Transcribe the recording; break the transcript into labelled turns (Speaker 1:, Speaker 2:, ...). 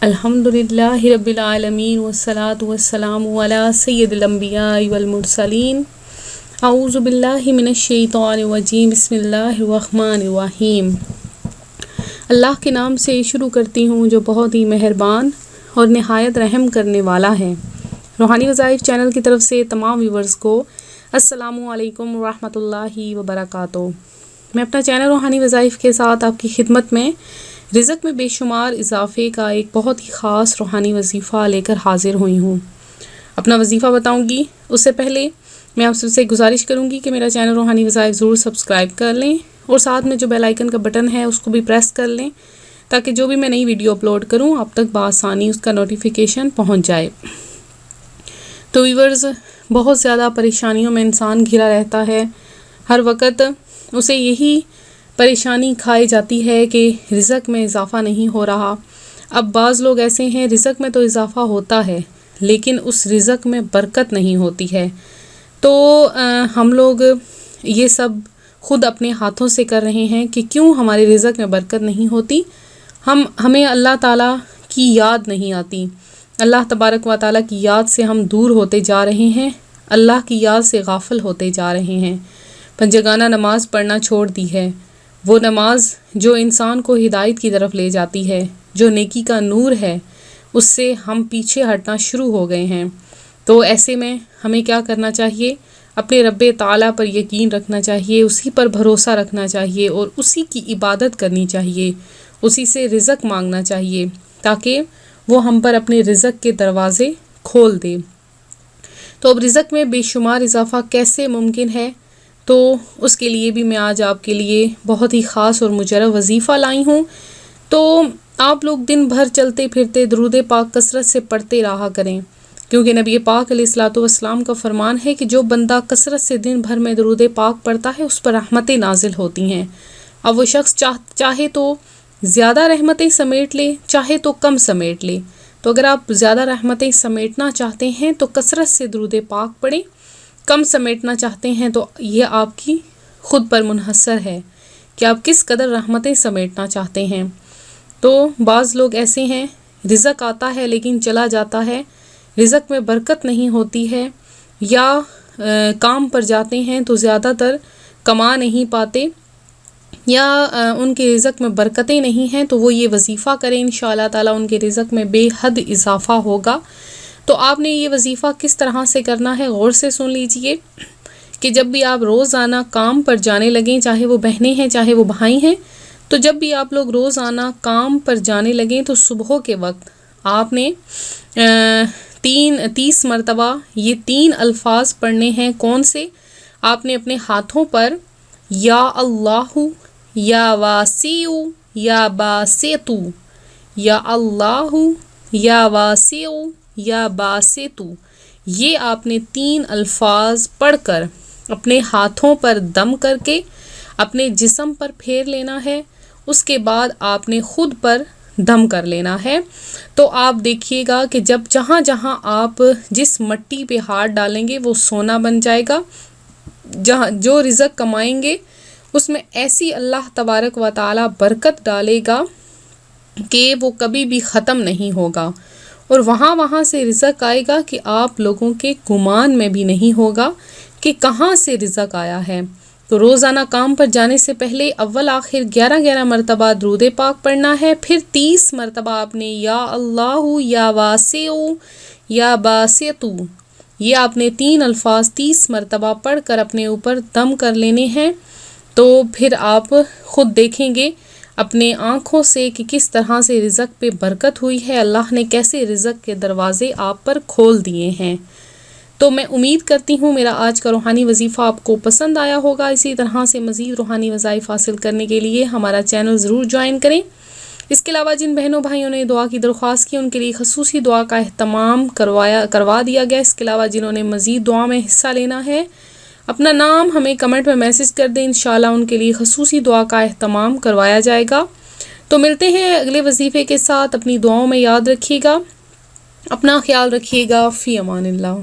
Speaker 1: الحمدللہ رب العالمین والصلاة والسلام علی سید الانبیاء والمرسلین اعوذ باللہ من الشیطان الرجیم بسم اللہ الرحمن الرحیم۔ اللہ کے نام سے شروع کرتی ہوں جو بہت ہی مہربان اور نہایت رحم کرنے والا ہے۔ روحانی وظائف چینل کی طرف سے تمام ویورز کو السلام علیکم ورحمۃ اللہ وبرکاتہ۔ میں اپنا چینل روحانی وظائف کے ساتھ آپ کی خدمت میں رزق میں بے شمار اضافے کا ایک بہت ہی خاص روحانی وظیفہ لے کر حاضر ہوئی ہوں۔ اپنا وظیفہ بتاؤں گی اس سے پہلے میں آپ سب سے گزارش کروں گی کہ میرا چینل روحانی وظائف ضرور سبسکرائب کر لیں اور ساتھ میں جو بیل آئیکن کا بٹن ہے اس کو بھی پریس کر لیں تاکہ جو بھی میں نئی ویڈیو اپلوڈ کروں آپ تک بآسانی اس کا نوٹیفیکیشن پہنچ جائے۔ تو ویورز، بہت زیادہ پریشانیوں میں انسان گھرا رہتا ہے، ہر وقت اسے یہی پریشانی کھائی جاتی ہے کہ رزق میں اضافہ نہیں ہو رہا۔ اب بعض لوگ ایسے ہیں رزق میں تو اضافہ ہوتا ہے لیکن اس رزق میں برکت نہیں ہوتی ہے۔ تو ہم لوگ یہ سب خود اپنے ہاتھوں سے کر رہے ہیں کہ کیوں ہمارے رزق میں برکت نہیں ہوتی، ہمیں اللہ تعالیٰ کی یاد نہیں آتی، اللہ تبارک و تعالیٰ کی یاد سے ہم دور ہوتے جا رہے ہیں، اللہ کی یاد سے غافل ہوتے جا رہے ہیں، پنجگانہ نماز پڑھنا چھوڑ دی ہے، وہ نماز جو انسان کو ہدایت کی طرف لے جاتی ہے، جو نیکی کا نور ہے، اس سے ہم پیچھے ہٹنا شروع ہو گئے ہیں۔ تو ایسے میں ہمیں کیا کرنا چاہیے؟ اپنے رب تعالیٰ پر یقین رکھنا چاہیے، اسی پر بھروسہ رکھنا چاہیے اور اسی کی عبادت کرنی چاہیے، اسی سے رزق مانگنا چاہیے تاکہ وہ ہم پر اپنے رزق کے دروازے کھول دے۔ تو اب رزق میں بے شمار اضافہ کیسے ممکن ہے؟ تو اس کے لیے بھی میں آج آپ کے لیے بہت ہی خاص اور مجرب وظیفہ لائی ہوں۔ تو آپ لوگ دن بھر چلتے پھرتے درود پاک کثرت سے پڑھتے رہا کریں، کیونکہ نبی پاک علیہ الصلوۃ والسلام کا فرمان ہے کہ جو بندہ کثرت سے دن بھر میں درود پاک پڑھتا ہے اس پر رحمتیں نازل ہوتی ہیں۔ اب وہ شخص چاہے تو زیادہ رحمتیں سمیٹ لے، چاہے تو کم سمیٹ لے۔ تو اگر آپ زیادہ رحمتیں سمیٹنا چاہتے ہیں تو کثرت سے درود پاک پڑھیں، کم سمیٹنا چاہتے ہیں تو یہ آپ کی خود پر منحصر ہے کہ آپ کس قدر رحمتیں سمیٹنا چاہتے ہیں۔ تو بعض لوگ ایسے ہیں رزق آتا ہے لیکن چلا جاتا ہے، رزق میں برکت نہیں ہوتی ہے، یا کام پر جاتے ہیں تو زیادہ تر کما نہیں پاتے، یا ان کے رزق میں برکتیں نہیں ہیں، تو وہ یہ وظیفہ کریں، انشاءاللہ تعالیٰ ان کے رزق میں بے حد اضافہ ہوگا۔ تو آپ نے یہ وظیفہ کس طرح سے کرنا ہے غور سے سن لیجئے کہ جب بھی آپ روزانہ کام پر جانے لگیں، چاہے وہ بہنیں ہیں چاہے وہ بھائی ہیں، تو جب بھی آپ لوگ روزانہ کام پر جانے لگیں تو صبح کے وقت آپ نے 30 مرتبہ یہ 3 الفاظ پڑھنے ہیں۔ کون سے؟ آپ نے اپنے ہاتھوں پر یا اللہ، یا واسع، یا باسط، یا اللہ، یا واسع، یا باسط، یہ آپ نے 3 الفاظ پڑھ کر اپنے ہاتھوں پر دم کر کے اپنے جسم پر پھیر لینا ہے، اس کے بعد آپ نے خود پر دم کر لینا ہے۔ تو آپ دیکھیے گا کہ جہاں جہاں آپ جس مٹی پہ ہاتھ ڈالیں گے وہ سونا بن جائے گا، جہاں جو رزق کمائیں گے اس میں ایسی اللہ تبارک و تعالی برکت ڈالے گا کہ وہ کبھی بھی ختم نہیں ہوگا، اور وہاں سے رزق آئے گا کہ آپ لوگوں کے گمان میں بھی نہیں ہوگا کہ کہاں سے رزق آیا ہے۔ تو روزانہ کام پر جانے سے پہلے اول آخر 11 مرتبہ درود پاک پڑھنا ہے، پھر 30 مرتبہ آپ نے یا اللہ، یا واسع، یا باسط، یہ آپ نے 3 الفاظ 30 مرتبہ پڑھ کر اپنے اوپر دم کر لینے ہیں۔ تو پھر آپ خود دیکھیں گے اپنے آنکھوں سے کہ کس طرح سے رزق پہ برکت ہوئی ہے، اللہ نے کیسے رزق کے دروازے آپ پر کھول دیے ہیں۔ تو میں امید کرتی ہوں میرا آج کا روحانی وظیفہ آپ کو پسند آیا ہوگا۔ اسی طرح سے مزید روحانی وظائف حاصل کرنے کے لیے ہمارا چینل ضرور جوائن کریں۔ اس کے علاوہ جن بہنوں بھائیوں نے دعا کی درخواست کی ان کے لیے خصوصی دعا کا اہتمام کروا دیا گیا۔ اس کے علاوہ جنہوں نے مزید دعا میں حصہ لینا ہے اپنا نام ہمیں کمنٹ میں میسج کر دیں، انشاءاللہ ان کے لیے خصوصی دعا کا اہتمام کروایا جائے گا۔ تو ملتے ہیں اگلے وظیفے کے ساتھ، اپنی دعاؤں میں یاد رکھیے گا، اپنا خیال رکھیے گا، فی امان اللہ۔